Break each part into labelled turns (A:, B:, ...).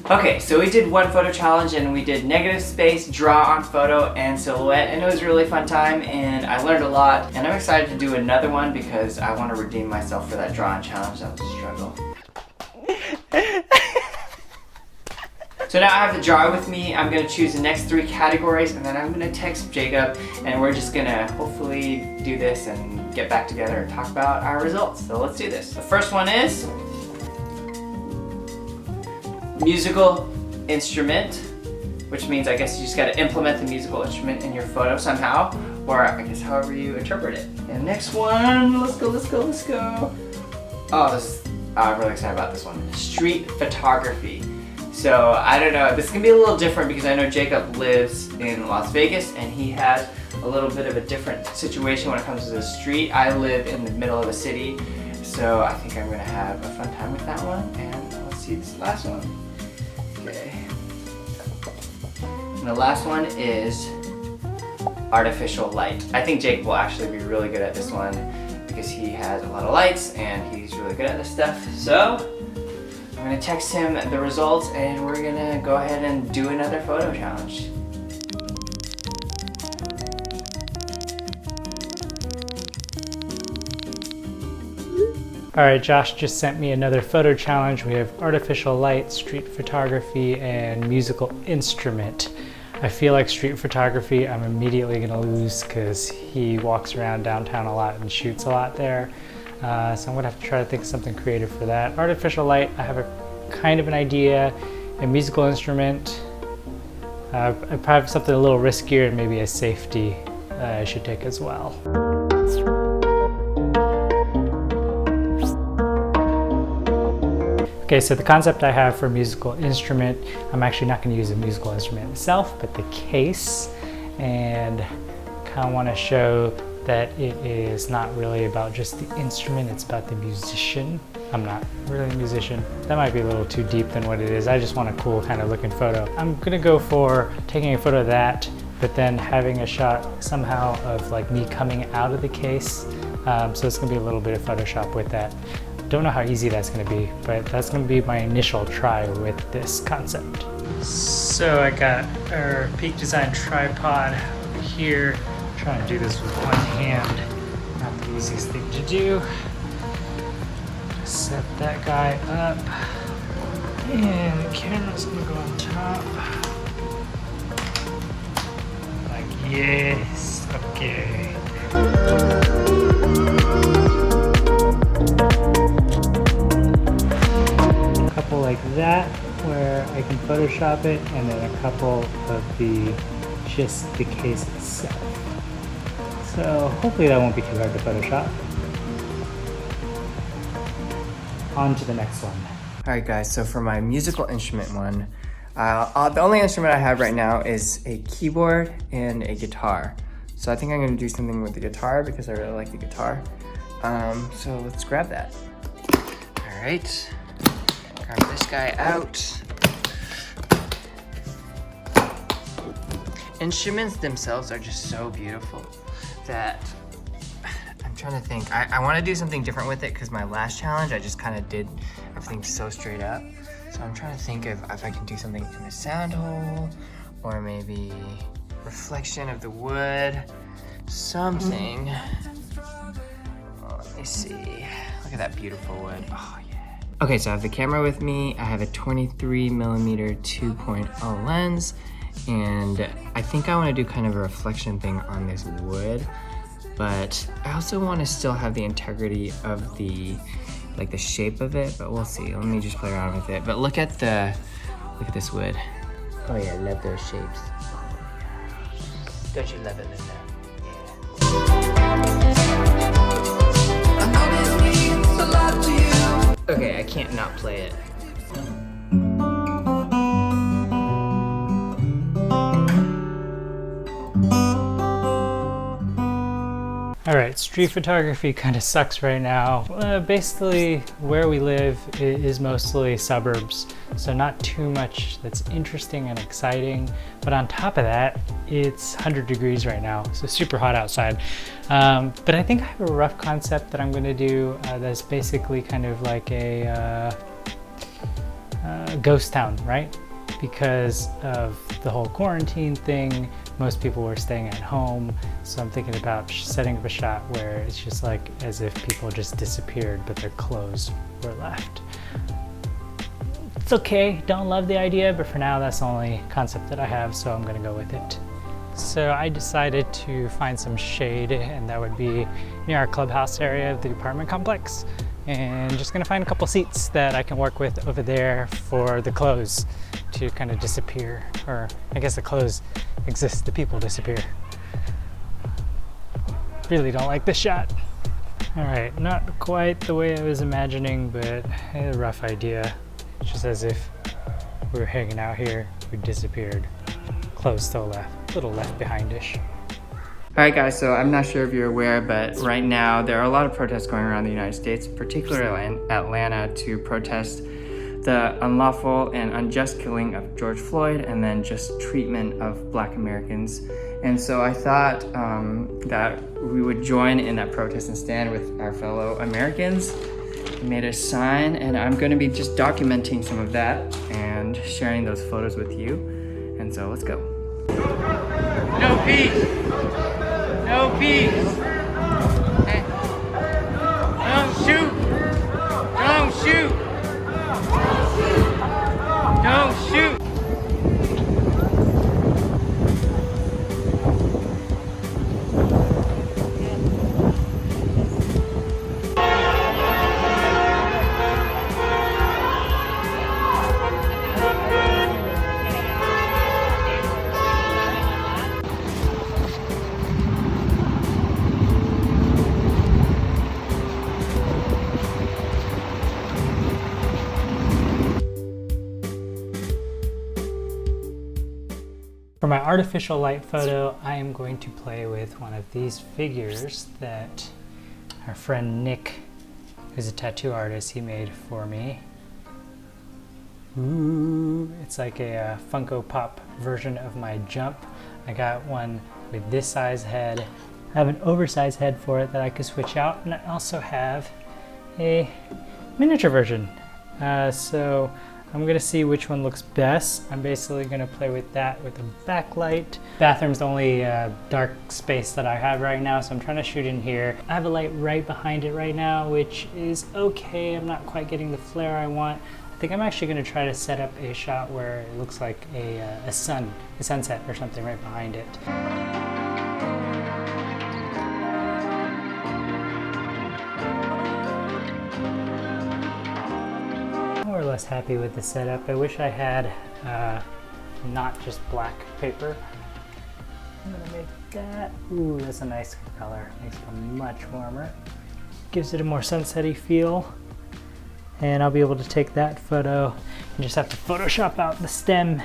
A: Okay, so we did one photo challenge and we did negative space, draw on photo, and silhouette, and it was a really fun time and I learned a lot, and I'm excited to do another one because I want to redeem myself for that drawing challenge. That was a struggle. So now I have the jar with me. I'm gonna choose the next 3 categories and then I'm gonna text Jacob and we're just gonna hopefully do this and get back together and talk about our results. So let's do this. The first one is musical instrument, which means I guess you just gotta implement the musical instrument in your photo somehow, or I guess however you interpret it. And next one, let's go. Oh, I'm really excited about this one. Street photography. So I don't know, this is gonna be a little different because I know Jacob lives in Las Vegas and he has a little bit of a different situation when it comes to the street. I live in the middle of the city, so I think I'm gonna have a fun time with that one. And let's see this last one. Okay. And the last one is artificial light. I think Jake will actually be really good at this one because he has a lot of lights and he's really good at this stuff. So I'm gonna text him the results and we're gonna go ahead and do another photo challenge.
B: All right, Josh just sent me another photo challenge. We have artificial light, street photography, and musical instrument. I feel like street photography I'm immediately gonna lose because he walks around downtown a lot and shoots a lot there. So I'm gonna have to try to think of something creative for that. Artificial light, I have a kind of an idea. A musical instrument, I probably have something a little riskier and maybe a safety I should take as well. Okay, so the concept I have for musical instrument, I'm actually not going to use a musical instrument itself, but the case, and kind of want to show that it is not really about just the instrument, it's about the musician. I'm not really a musician. That might be a little too deep than what it is. I just want a cool kind of looking photo. I'm gonna go for taking a photo of that, but then having a shot somehow of like me coming out of the case. So it's gonna be a little bit of Photoshop with that. Don't know how easy that's gonna be, but that's gonna be my initial try with this concept. So I got our Peak Design tripod over here. I'm trying to do this with one hand. Not the easiest thing to do. Set that guy up. And the camera's gonna go on top. Like, yes, okay. A couple like that, where I can Photoshop it, and then a couple of just the case itself. So hopefully that won't be too hard to Photoshop. On to the next one.
A: Alright guys, so for my musical instrument one, the only instrument I have right now is a keyboard and a guitar. So I think I'm going to do something with the guitar because I really like the guitar. So let's grab that. Alright, grab this guy out. Instruments themselves are just so beautiful that I'm trying to think. I want to do something different with it because my last challenge I just kind of did everything so straight up. So I'm trying to think of if I can do something in the sound hole or maybe reflection of the wood, something. Oh, let me see. Look at that beautiful wood. Oh yeah. Okay, so I have the camera with me. I have a 23mm 2.0 lens, and I think I want to do kind of a reflection thing on this wood, but I also want to still have the integrity of the shape of it, but we'll see. Let me just play around with it. But look at this wood. Oh yeah, I love those shapes. Don't you love it, Linda? Yeah. Okay, I can't not play it.
B: All right, street photography kind of sucks right now. Basically, where we live is mostly suburbs, so not too much that's interesting and exciting. But on top of that, it's 100 degrees right now, so super hot outside. But I think I have a rough concept that I'm gonna do that's basically kind of like a ghost town, right? Because of the whole quarantine thing, most people were staying at home. So I'm thinking about setting up a shot where it's just like as if people just disappeared, but their clothes were left. It's okay, don't love the idea, but for now that's the only concept that I have, so I'm gonna go with it. So I decided to find some shade, and that would be near our clubhouse area of the apartment complex. And just gonna find a couple seats that I can work with over there for the clothes to kind of disappear, or I guess the clothes exist, the people disappear. Really don't like this shot. All right, not quite the way I was imagining, but a rough idea. It's just as if we were hanging out here, we disappeared. Clothes still left, a little left behind-ish.
A: All right, guys, so I'm not sure if you're aware, but right now there are a lot of protests going around the United States, particularly in Atlanta, to protest the unlawful and unjust killing of George Floyd and then just treatment of Black Americans. And so I thought that we would join in that protest and stand with our fellow Americans. We made a sign, and I'm going to be just documenting some of that and sharing those photos with you. And so let's go. No peace! No peace! Hey. Don't shoot! Don't shoot! Don't shoot!
B: For my artificial light photo, I am going to play with one of these figures that our friend Nick, who's a tattoo artist, he made for me. Ooh, it's like a Funko Pop version of my Jump. I got one with this size head. I have an oversized head for it that I could switch out, and I also have a miniature version. So I'm gonna see which one looks best. I'm basically gonna play with that with a backlight. Bathroom's the only dark space that I have right now, so I'm trying to shoot in here. I have a light right behind it right now, which is okay. I'm not quite getting the flare I want. I think I'm actually gonna try to set up a shot where it looks like a sunset or something right behind it. More or less happy with the setup. I wish I had not just black paper. I'm gonna make that. Ooh, that's a nice color. Makes it much warmer. Gives it a more sunsetty feel. And I'll be able to take that photo and just have to Photoshop out the stem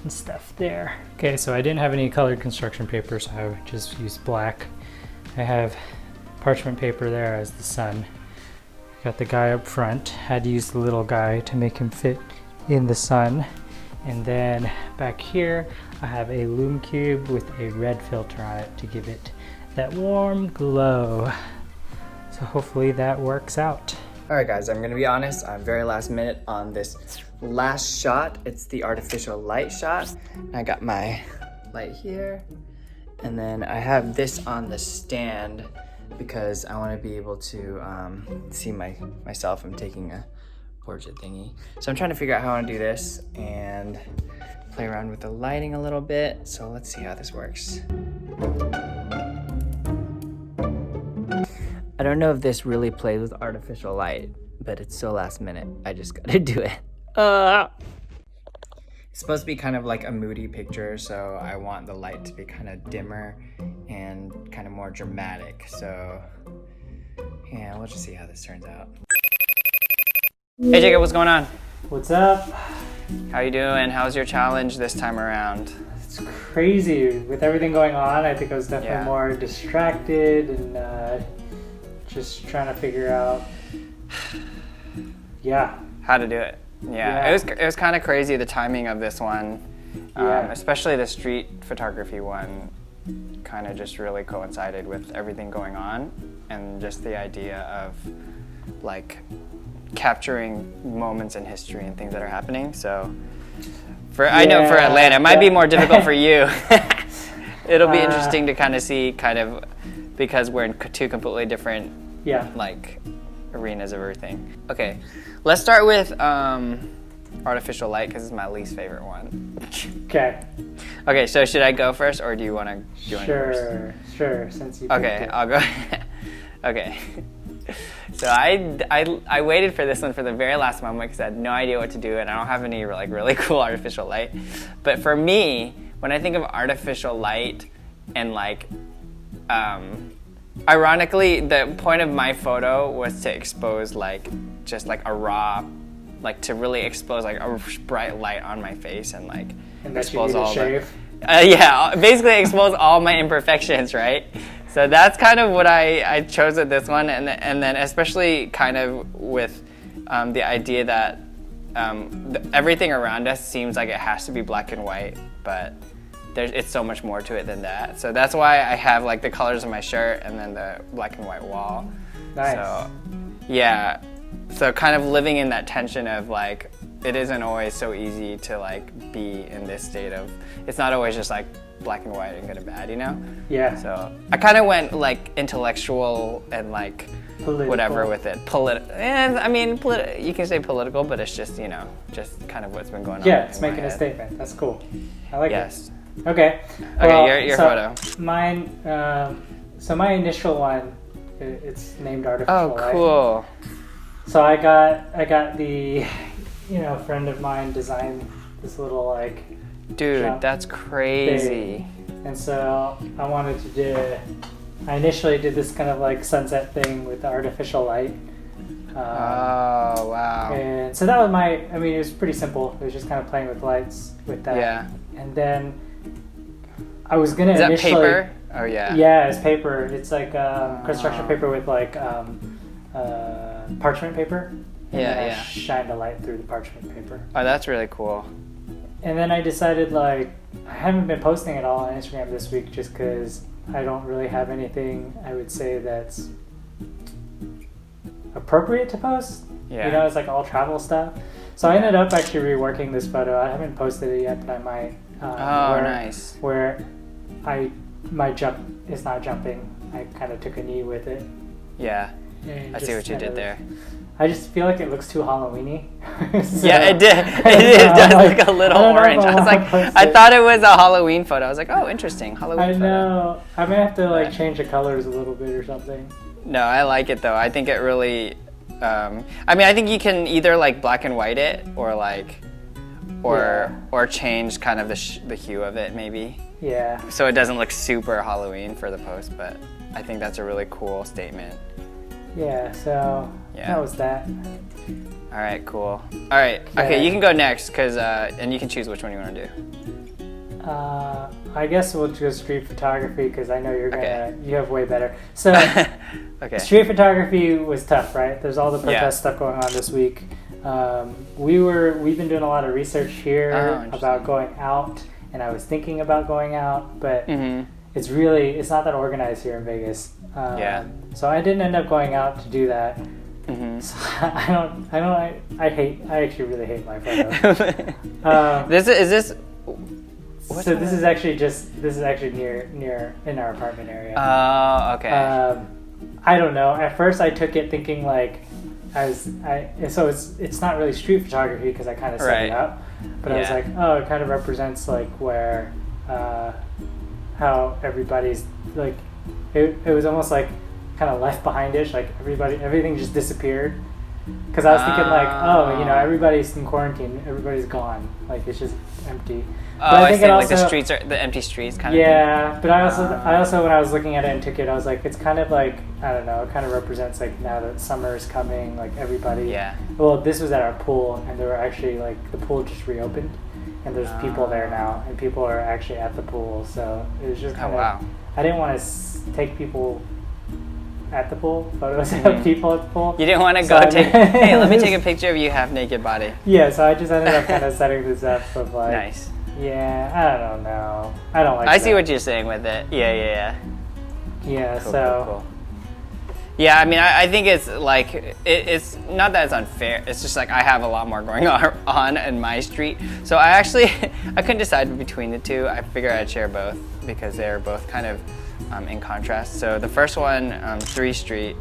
B: and stuff there. Okay, so I didn't have any colored construction paper, so I just used black. I have parchment paper there as the sun. Got the guy up front, had to use the little guy to make him fit in the sun. And then back here, I have a Lume Cube with a red filter on it to give it that warm glow. So hopefully that works out.
A: All right, guys, I'm gonna be honest, I'm very last minute on this last shot. It's the artificial light shot. I got my light here, and then I have this on the stand because I want to be able to see myself. I'm taking a portrait thingy. So I'm trying to figure out how I want to do this and play around with the lighting a little bit. So let's see how this works. I don't know if this really plays with artificial light, but it's so last minute. I just gotta do it. It's supposed to be kind of like a moody picture, so I want the light to be kind of dimmer and kind of more dramatic. So yeah, we'll just see how this turns out. Hey Jacob, what's going on?
B: What's up?
A: How you doing? How's your challenge this time around?
B: It's crazy. With everything going on, I think I was definitely more distracted and just trying to figure out,
A: how to do it. Yeah. It was kind of crazy, the timing of this one, especially the street photography one. Kind of just really coincided with everything going on, and just the idea of like
C: capturing moments in history and things that are happening. So I know for Atlanta, it might be more difficult for you. It'll be interesting to kind of see because we're in two completely different like arenas of everything. Okay, let's start with artificial light because it's my least favorite one.
B: Okay.
C: Okay, so should I go first or do you want to go first?
B: Sure, since you
C: Okay, I'll go. Okay. So I waited for this one for the very last moment because I had no idea what to do and I don't have any like really cool artificial light. But for me, when I think of artificial light and like, ironically, the point of my photo was to expose like just like a raw, like to really expose like a bright light on my face and like expose all the basically expose all my imperfections, right? So that's kind of what I chose with this one, and then especially kind of with the idea that everything around us seems like it has to be black and white, but it's so much more to it than that. So that's why I have like the colors of my shirt and then the black and white wall.
B: Nice.
C: So yeah, so kind of living in that tension of like it isn't always so easy to like be in this state of, it's not always just like black and white and good and bad, you know?
B: Yeah.
C: So I kind of went like intellectual and like
B: political.
C: Whatever with it. And I mean, you can say political, but it's just, you know, just kind of what's been going on.
B: Yeah, it's making a statement. That's cool. I like
C: it.
B: Okay.
C: Okay,
B: well,
C: your photo.
B: Mine, so my initial one, it's named Artificial Light.
C: Oh, cool.
B: So I got the, friend of mine designed this little like,
C: dude, that's crazy.
B: Thing. And so I initially did this kind of like sunset thing with the artificial light.
C: Oh, wow.
B: And so that was it was pretty simple. It was just kind of playing with lights with that.
C: Yeah.
B: And then I was going to
C: initially... Is that paper? Oh, yeah.
B: Yeah, it's paper. It's like construction paper with like parchment paper. And I shined a light through the parchment paper.
C: Oh, that's really cool.
B: And then I decided like, I haven't been posting it all on Instagram this week just because I don't really have anything I would say that's appropriate to post.
C: Yeah.
B: It's like all travel stuff. So I ended up actually reworking this photo. I haven't posted it yet, but I might.
C: Nice.
B: Where my jump is not jumping. I kind of took a knee with it.
C: Yeah. I see what you did there.
B: I just feel like it looks too Halloween-y.
C: So, yeah, it did. It does look a little orange. I was like, I thought it was a Halloween photo. I was like, oh, interesting, Halloween photo.
B: I know. I may have to change the colors a little bit or something.
C: No, I like it though. I think it really. I think you can either like black and white it or like, or change kind of the hue of it maybe.
B: Yeah.
C: So it doesn't look super Halloween for the post, but I think that's a really cool statement.
B: Yeah, so that was that.
C: All right, cool. All right, okay, you can go next, and you can choose which one you want to do.
B: I guess we'll do street photography because I know you have way better. So,
C: okay.
B: Street photography was tough, right? There's all the protest stuff going on this week. We've been doing a lot of research here about going out, and I was thinking about going out, but it's not that organized here in Vegas. So I didn't end up going out to do that. So I actually really hate my photo.
C: This is
B: actually near in our apartment area.
C: Oh, okay.
B: I don't know. At first I took it thinking like, so it's not really street photography because I kind of set it up, but I was like, oh, it kind of represents like where, how everybody's like, it was almost like kind of left behind-ish, like everything just disappeared. Because I was thinking like, everybody's in quarantine, everybody's gone, like it's just empty.
C: But I think like the streets are the empty streets kind of thing.
B: Yeah, but I also when I was looking at it and took it, I was like, it's kind of like, I don't know, it kind of represents like now that summer is coming, like everybody.
C: Yeah.
B: Well, this was at our pool, and there were actually like the pool just reopened, and there's people there now, and people are actually at the pool, so it was just kind of. I didn't want to take people at the pool, photos of people at the pool.
C: You didn't want to hey, let me take a picture of you half naked body.
B: Yeah, so I just ended up kind of setting this up of like.
C: Nice.
B: Yeah, I don't know. I don't like
C: I see what you're saying with it. Yeah.
B: Yeah,
C: Cool,
B: so.
C: cool. Yeah, I mean, I think it's like, it's not that it's unfair. It's just like I have a lot more going on in my street. So I actually, I couldn't decide between the two. I figured I'd share both because they're both kind of in contrast. So the first one, 3 Street,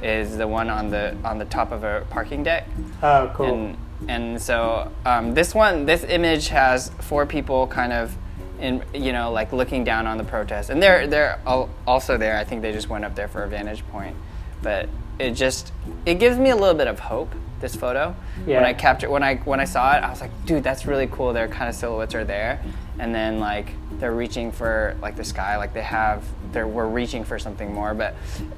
C: is the one on the top of a parking deck.
B: Oh, cool.
C: And so this image has 4 people kind of in, you know, like looking down on the protest, and they're also there. I think they just went up there for a vantage point, but it gives me a little bit of hope. This photo,
B: Yeah.
C: when I saw it, I was like, dude, that's really cool. Their kind of silhouettes are there, and then like they're reaching for like the sky, like we're reaching for something more. But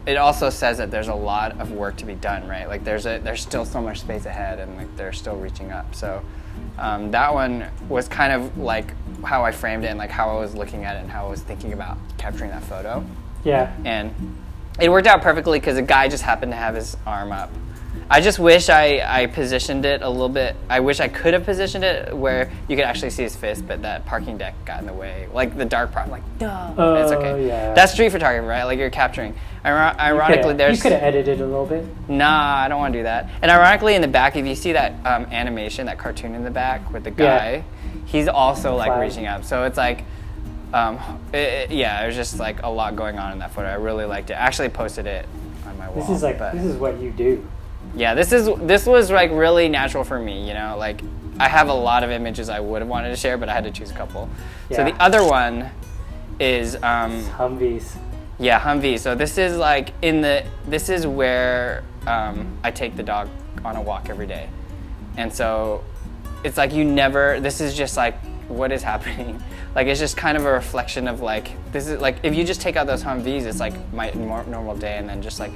C: it also says that there's a lot of work to be done, right? Like there's still so much space ahead, and like they're still reaching up. So that one was kind of like how I framed it, and like how I was looking at it, and how I was thinking about capturing that photo.
B: Yeah.
C: And it worked out perfectly because the guy just happened to have his arm up. I just wish I positioned it a little bit. I wish I could have positioned it where you could actually see his fist, but that parking deck got in the way. Like the dark part, I'm like, no, it's okay.
B: Yeah.
C: That's street photography, right? Like you're capturing. Ironically,
B: you could have edited a little bit.
C: Nah, I don't want to do that. And ironically, in the back, if you see that animation, that cartoon in the back with the guy, he's also like reaching up. So it's like, there's just like a lot going on in that photo. I really liked it. I actually posted it on my wall.
B: This is what you do.
C: Yeah, this was like really natural for me, you know, like I have a lot of images I would have wanted to share, but I had to choose a couple.
B: Yeah.
C: So the other one is
B: Humvees.
C: Yeah, Humvee. So this is like this is where I take the dog on a walk every day. And so it's like this is just like what is happening. Like it's just kind of a reflection of like, this is like, if you just take out those Humvees, it's like my normal day, and then just like,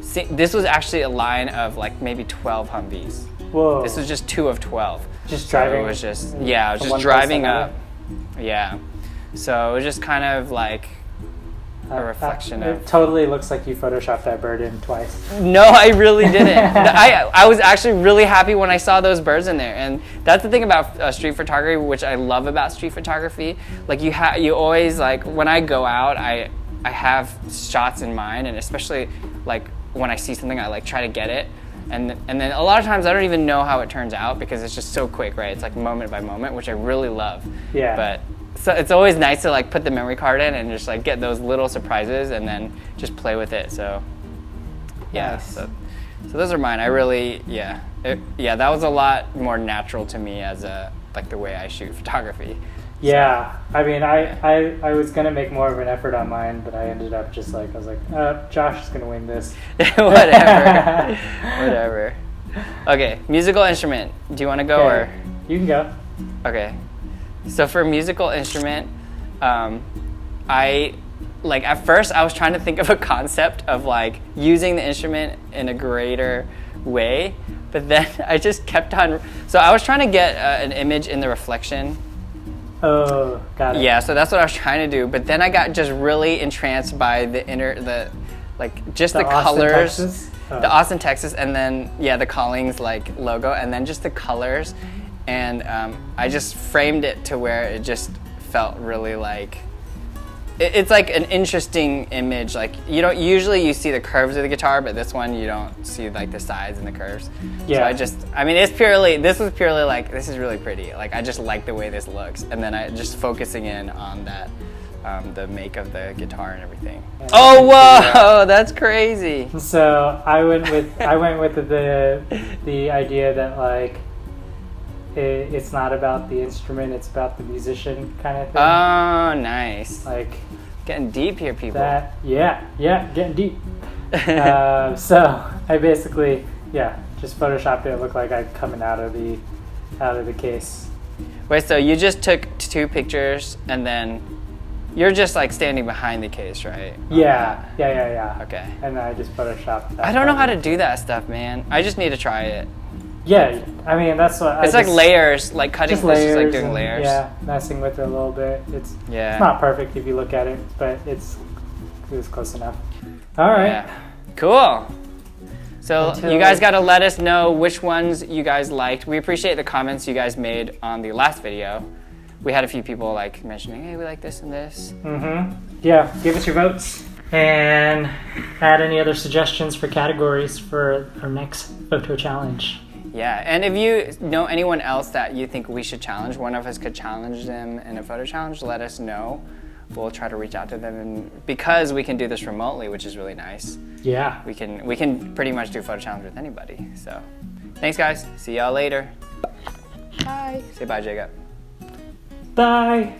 C: see, this was actually a line of like maybe 12 Humvees.
B: Whoa.
C: This was just 2 of 12.
B: Just driving?
C: So it was just, I was just driving up. Yeah. So it was just kind of like a reflection of...
B: It totally looks like you photoshopped that bird in twice.
C: No, I really didn't. I was actually really happy when I saw those birds in there. And that's the thing about street photography, which I love about street photography. Like you always, like when I go out, I have shots in mind, and especially like when I see something, I like try to get it. And then a lot of times I don't even know how it turns out because it's just so quick, right? It's like moment by moment, which I really love.
B: Yeah.
C: But so it's always nice to like put the memory card in and just like get those little surprises and then just play with it. So yeah,
B: nice.
C: so those are mine. I really, that was a lot more natural to me as like the way I shoot photography.
B: Yeah, I mean, I was gonna make more of an effort on mine, but I ended up just like, I was like, Josh is gonna win this.
C: Whatever. Okay, musical instrument. Do you want to go or?
B: You can go.
C: Okay. So for musical instrument, I like at first I was trying to think of a concept of like using the instrument in a greater way, but then I just kept on. So I was trying to get an image in the reflection.
B: Oh, got it.
C: Yeah, so that's what I was trying to do, but then I got just really entranced by the colors,
B: Texas? Oh.
C: the Austin, Texas, and then the Collings like logo, and then just the colors, and I just framed it to where it just felt really like it's like an interesting image. Like you don't usually you see the curves of the guitar, but this one you don't see like the sides and the curves.
B: Yeah.
C: So this was purely like, this is really pretty. Like I just like the way this looks, and then I just focusing in on that, the make of the guitar and everything. Oh whoa, that's crazy.
B: So I went with the idea that like it's not about the instrument, it's about the musician kind of thing.
C: Oh, nice.
B: Like
C: getting deep here, people.
B: Getting deep. So I basically just photoshopped it. It looked like I'm coming out of the case.
C: Wait, so you just took 2 pictures and then you're just like standing behind the case, right?
B: Yeah.
C: Okay.
B: And then I just photoshopped that.
C: I don't know how to do that stuff, man. I just need to try it.
B: Yeah, I mean that's what.
C: It's like layers, like cutting. Just layers, like doing layers.
B: Yeah, messing with it a little bit. It's not perfect if you look at it, but it was close enough. All right.
C: Yeah. Cool. So you guys got to let us know which ones you guys liked. We appreciate the comments you guys made on the last video. We had a few people like mentioning, hey, we like this and this.
B: Mm-hmm. Yeah, give us your votes. And add any other suggestions for categories for our next photo challenge.
C: Yeah, and if you know anyone else that you think we should challenge, one of us could challenge them in a photo challenge, let us know. We'll try to reach out to them, and because we can do this remotely, which is really nice.
B: Yeah.
C: We can pretty much do photo challenge with anybody. So, thanks guys. See y'all later. Bye. Say bye, Jacob.
B: Bye.